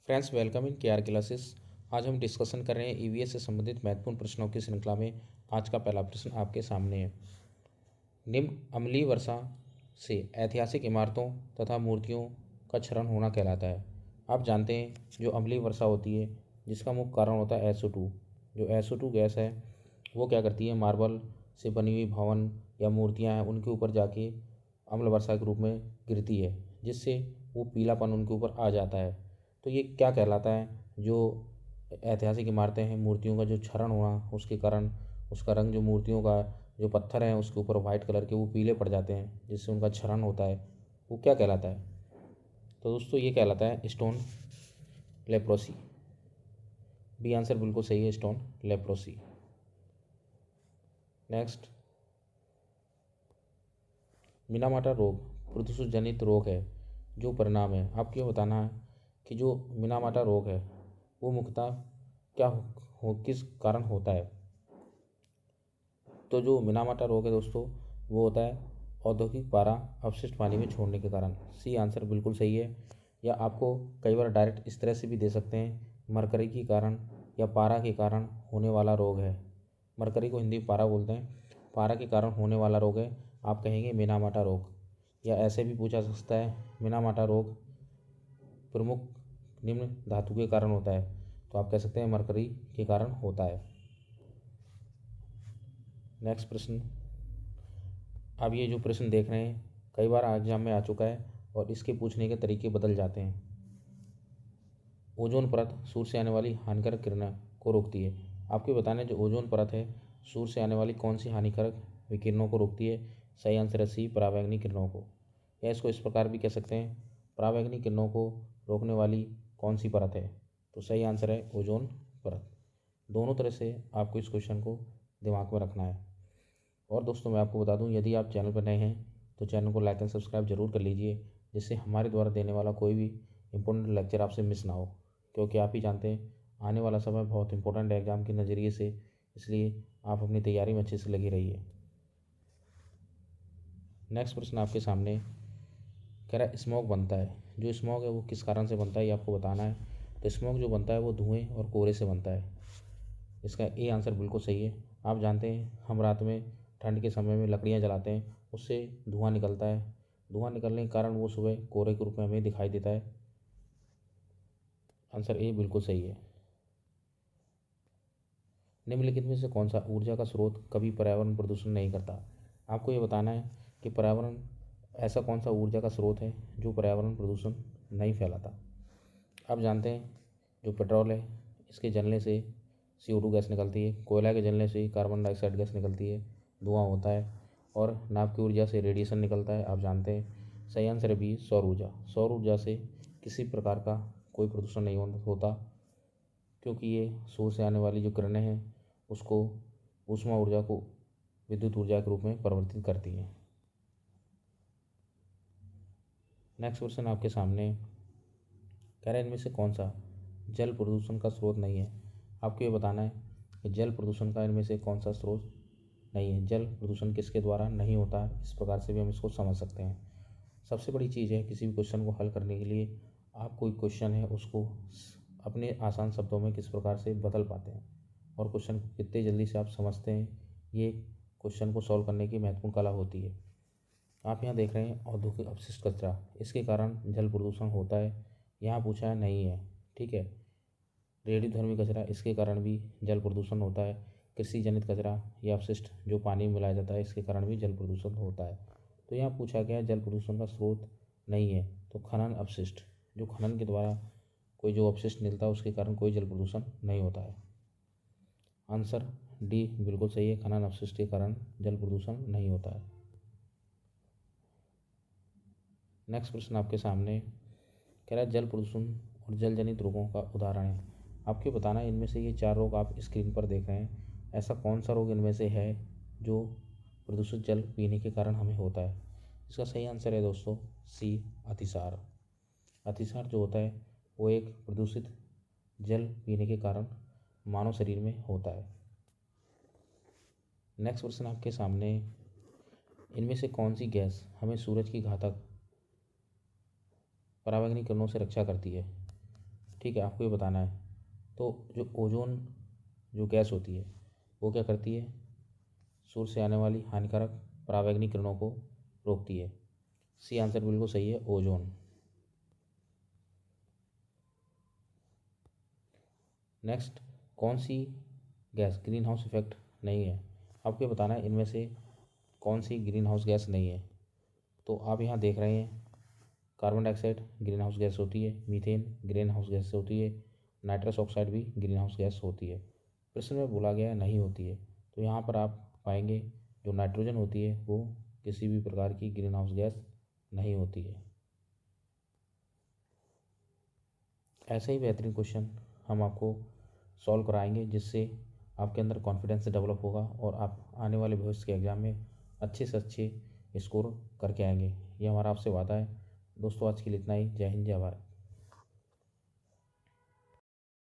Friends, welcome in KR classes. आज हम discussion कर रहे हैं ईवीएस से संबंधित महत्वपूर्ण प्रश्नों की श्रृंखला में। आज का पहला प्रश्न आपके सामने है। निम्न अम्लीय वर्षा से ऐतिहासिक इमारतों तथा मूर्तियों का क्षरण होना कहलाता है। आप जानते हैं जो अम्लीय वर्षा होती है जिसका मुख्य कारण होता है SO2। जो SO2 गैस है वो क्या करती है, मार्बल से बनी हुई भवन या मूर्तियाँ हैं उनके ऊपर जाके अम्ल वर्षा के रूप में गिरती है, जिससे वो पीलापन उनके ऊपर आ जाता है। तो ये क्या कहलाता है, जो ऐतिहासिक इमारतें हैं, मूर्तियों का जो क्षरण हुआ उसके कारण उसका रंग, जो मूर्तियों का जो पत्थर हैं उसके ऊपर वाइट कलर के वो पीले पड़ जाते हैं, जिससे उनका क्षरण होता है, वो क्या कहलाता है। तो दोस्तों ये कहलाता है स्टोन लेप्रोसी। बी आंसर बिल्कुल सही है, स्टोन लेप्रोसी। नेक्स्ट, मिनामाटा रोग प्रदूषण जनित रोग है जो परिणाम है। आपको ये बताना है कि जो मिनामाटा रोग है वो मुख्यतः क्या किस कारण होता है। तो जो मिनामाटा रोग है दोस्तों वो होता है औद्योगिक पारा अपशिष्ट पानी में छोड़ने के कारण। सी आंसर बिल्कुल सही है। या आपको कई बार डायरेक्ट इस तरह से भी दे सकते हैं, मरकरी के कारण या पारा के कारण होने वाला रोग है। मरकरी को हिंदी में पारा बोलते हैं, पारा के कारण होने वाला रोग है, आप कहेंगे मिनामाटा रोग। या ऐसे भी पूछा जा सकता है, मिनामाटा रोग प्रमुख निम्न धातु के कारण होता है, तो आप कह सकते हैं मरकरी के कारण होता है। नेक्स्ट प्रश्न, अब ये जो प्रश्न देख रहे हैं कई बार एग्जाम में आ चुका है और इसके पूछने के तरीके बदल जाते हैं। ओजोन परत सूर्य से आने वाली हानिकारक किरणों को रोकती है। आपको बताना है जो ओजोन परत है सूर्य से आने वाली कौन सी हानिकारक विकिरणों को रोकती है। सही आंसर है सी, पराबैंगनी किरणों को। या इसको इस प्रकार भी कह सकते हैं, पराबैंगनी किरणों को रोकने वाली कौन सी परत है। तो सही आंसर है ओजोन परत। दोनों तरह से आपको इस क्वेश्चन को दिमाग में रखना है। और दोस्तों मैं आपको बता दूं, यदि आप चैनल पर नए हैं तो चैनल को लाइक एंड सब्सक्राइब जरूर कर लीजिए, जिससे हमारे द्वारा देने वाला कोई भी इंपॉर्टेंट लेक्चर आपसे मिस ना हो। क्योंकि आप ही जानते हैं आने वाला समय बहुत इंपॉर्टेंट है एग्ज़ाम के नज़रिए से, इसलिए आप अपनी तैयारी में अच्छे से लगी रहिए। नेक्स्ट प्रश्न आपके सामने कह रहा है स्मॉग बनता है। जो स्मॉग है वो किस कारण से बनता है ये आपको बताना है। तो स्मॉग जो बनता है वो धुएँ और कोहरे से बनता है। इसका ए आंसर बिल्कुल सही है। आप जानते हैं हम रात में ठंड के समय में लकड़ियाँ जलाते हैं, उससे धुआं निकलता है। धुआं निकलने के कारण वो सुबह कोहरे के रूप में हमें दिखाई देता है। आंसर ए बिल्कुल सही है। निम्नलिखित में से कौन सा ऊर्जा का स्रोत कभी पर्यावरण प्रदूषण नहीं करता। आपको ये बताना है कि पर्यावरण ऐसा कौन सा ऊर्जा का स्रोत है जो पर्यावरण प्रदूषण नहीं फैलाता। आप जानते हैं जो पेट्रोल है इसके जलने से CO2 गैस निकलती है, कोयला के जलने से कार्बन डाइऑक्साइड गैस निकलती है, धुआं होता है, और नाभ की ऊर्जा से रेडिएशन निकलता है, आप जानते हैं। सही आंसर है बी, सौर ऊर्जा। सौर ऊर्जा से किसी प्रकार का कोई प्रदूषण नहीं होता, क्योंकि ये सूर्य से आने वाली जो किरणें हैं उसको ऊष्मा ऊर्जा को विद्युत ऊर्जा के रूप में परिवर्तित करती हैं। नेक्स्ट क्वेश्चन आपके सामने कह रहे हैं इनमें से कौन सा जल प्रदूषण का स्रोत नहीं है। आपको ये बताना है कि जल प्रदूषण का इनमें से कौन सा स्रोत नहीं है। जल प्रदूषण किसके द्वारा नहीं होता है, इस प्रकार से भी हम इसको समझ सकते हैं। सबसे बड़ी चीज़ है किसी भी क्वेश्चन को हल करने के लिए आप कोई क्वेश्चन है उसको अपने आसान शब्दों में किस प्रकार से बदल पाते हैं और क्वेश्चन को कितने जल्दी से आप समझते हैं, ये क्वेश्चन को सॉल्व करने की महत्वपूर्ण कला होती है। आप यहाँ देख रहे हैं औद्योगिक अपशिष्ट कचरा, इसके कारण जल प्रदूषण होता है। यहाँ पूछा है नहीं है, ठीक है। रेडियोधर्मी कचरा, इसके कारण भी जल प्रदूषण होता है। कृषि जनित कचरा या अपशिष्ट जो पानी में मिलाया जाता है, इसके कारण भी जल प्रदूषण होता है। तो यहाँ पूछा गया जल प्रदूषण का स्रोत नहीं है, तो खनन अपशिष्ट, जो खनन के द्वारा कोई जो अपशिष्ट मिलता है उसके कारण कोई जल प्रदूषण नहीं होता है। आंसर डी बिल्कुल सही है, खनन अपशिष्ट के कारण जल प्रदूषण नहीं होता है। नेक्स्ट प्रश्न आपके सामने कह रहा है जल प्रदूषण और जल जनित रोगों का उदाहरण है। आपको बताना है इनमें से ये 4 रोग आप स्क्रीन पर देख रहे हैं, ऐसा कौन सा रोग इनमें से है जो प्रदूषित जल पीने के कारण हमें होता है। इसका सही आंसर है दोस्तों सी, अतिसार। अतिसार जो होता है वो एक प्रदूषित जल पीने के कारण मानव शरीर में होता है। नेक्स्ट क्वेश्चन आपके सामने, इनमें से कौन सी गैस हमें सूरज की घातक पराबैंगनी किरणों से रक्षा करती है। ठीक है, आपको ये बताना है। तो जो ओजोन जो गैस होती है वो क्या करती है, सूर्य से आने वाली हानिकारक परावैंगनी किरणों को रोकती है। सी आंसर बिल्कुल सही है, ओजोन। नेक्स्ट, कौन सी गैस ग्रीन हाउस इफेक्ट नहीं है? आपको ये बताना है इनमें से कौन सी ग्रीन हाउस गैस नहीं है। तो आप यहाँ देख रहे हैं, carbon dioxide green house gas होती है, मीथेन ग्रीन हाउस गैस होती है, नाइट्रस ऑक्साइड भी ग्रीन हाउस गैस होती है। प्रश्न में बोला गया है नहीं होती है, तो यहाँ पर आप पाएंगे जो नाइट्रोजन होती है वो किसी भी प्रकार की ग्रीन हाउस गैस नहीं होती है। ऐसे ही बेहतरीन क्वेश्चन हम आपको सॉल्व कराएंगे, जिससे आपके अंदर कॉन्फिडेंस डेवलप होगा और आप आने वाले भविष्य के एग्ज़ाम में अच्छे से अच्छे स्कोर करके आएंगे। ये हमारा आपसे वादा है। दोस्तों, आज के लिए इतना ही। जय हिंद, जय भारत।